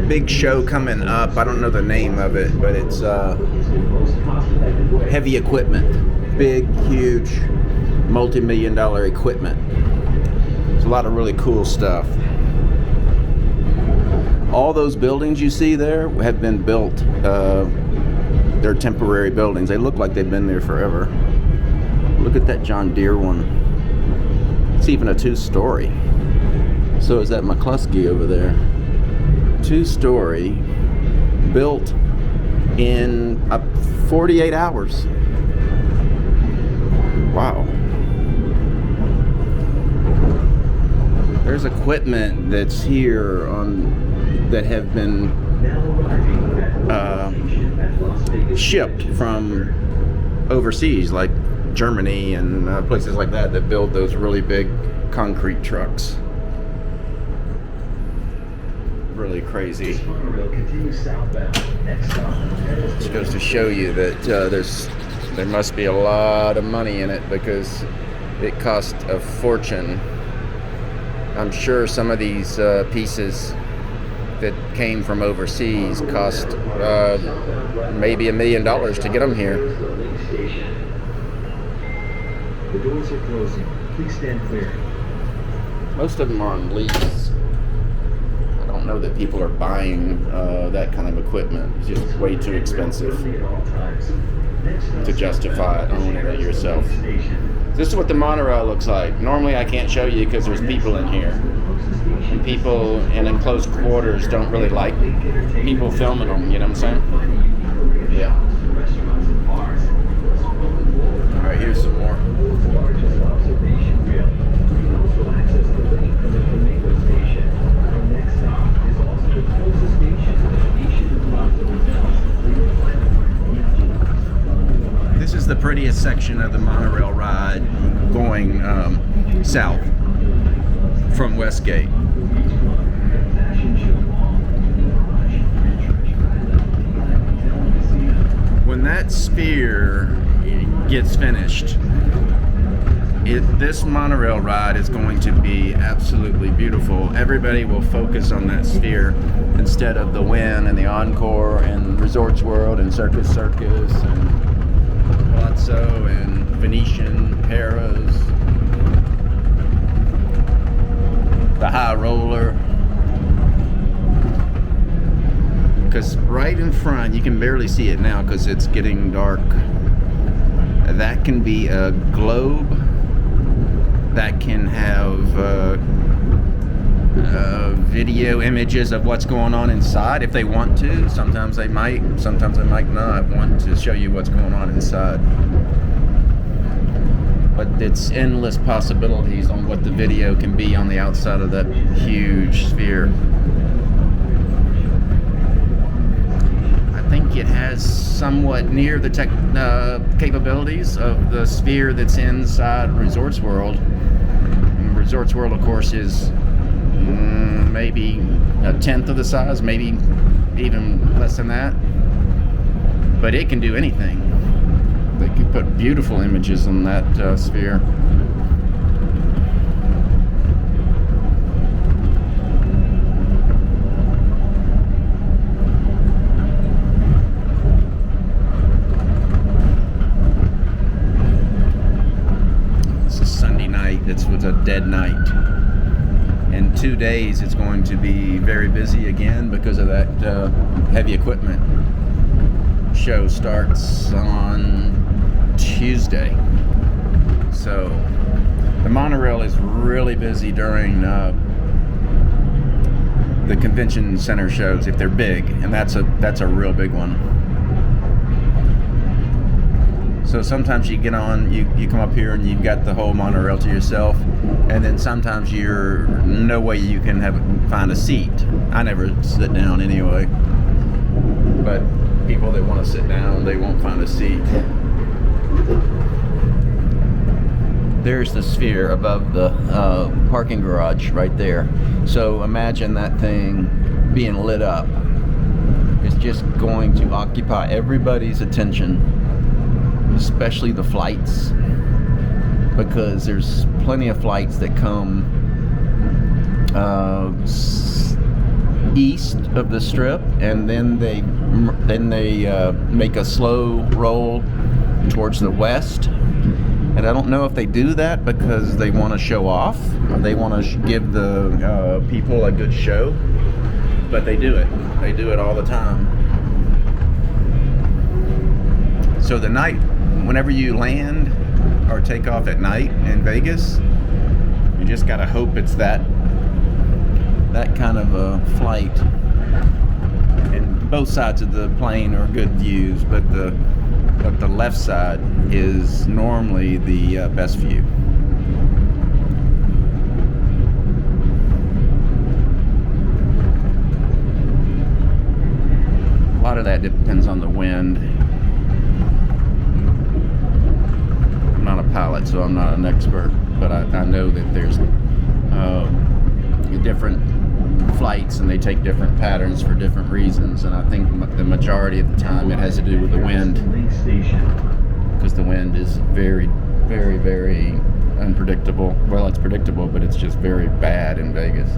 big show coming up. I don't know the name of it, but it's heavy equipment. Big, huge, multi-million-dollar equipment. It's a lot of really cool stuff. All those buildings you see there have been built. They're temporary buildings. They look like they've been there forever. Look at that John Deere one. It's even a 2-story. So is that McCluskey over there. 2-story, built in 48 hours. Wow. There's equipment that's here that have been shipped from overseas, like Germany and places like that build those really big concrete trucks. Really crazy. Just goes to show you that there must be a lot of money in it, because it cost a fortune. I'm sure some of these pieces that came from overseas cost maybe $1 million to get them here. The doors are closing. Please stand clear. Most of them are on lease. I don't know that people are buying that kind of equipment. It's just way too expensive to justify owning it yourself. This is what the monorail looks like. Normally I can't show you because there's people in here. And people in enclosed quarters don't really like people filming them, you know what I'm saying? Yeah. Alright, here's some more. This is the prettiest section of the monorail ride going south from Westgate. When that sphere gets finished, this monorail ride is going to be absolutely beautiful. Everybody will focus on that sphere instead of the Wynn and the Encore and Resorts World and Circus and Palazzo and Venetian, Harrah's, the High Roller. Because right in front, you can barely see it now because it's getting dark. That can be a globe. That can have video images of what's going on inside if they want to. Sometimes they might not want to show you what's going on inside. But it's endless possibilities on what the video can be on the outside of that huge sphere. I think it has somewhat near the capabilities of the sphere that's inside Resorts World. And Resorts World, of course, is maybe a tenth of the size, maybe even less than that. But it can do anything. They could put beautiful images on that sphere. This is Sunday night. This was a dead night. In 2 days, it's going to be very busy again because of that heavy equipment. Show starts on Tuesday. So the monorail is really busy during the convention center shows if they're big, and that's a real big one. So sometimes you get on, you come up here and you've got the whole monorail to yourself, and then sometimes you're no way you can find a seat. I never sit down anyway, but people that want to sit down, they won't find a seat. There's the sphere above the parking garage right there. So imagine that thing being lit up. It's just going to occupy everybody's attention, especially the flights, because there's plenty of flights that come east of the Strip, and then they make a slow roll towards the west. And I don't know if they do that because they want to show off, or they want to give the people a good show, but they do it. They do it all the time. So the night, whenever you land or take off at night in Vegas, you just gotta hope it's that kind of a flight. And both sides of the plane are good views, but the left side is normally the best view. A lot of that depends on the wind. I'm not a pilot, so I'm not an expert, but I know that there's different flights, and they take different patterns for different reasons, and I think the majority of the time it has to do with the wind, because the wind is very, very, very unpredictable. Well, it's predictable, but it's just very bad in Vegas.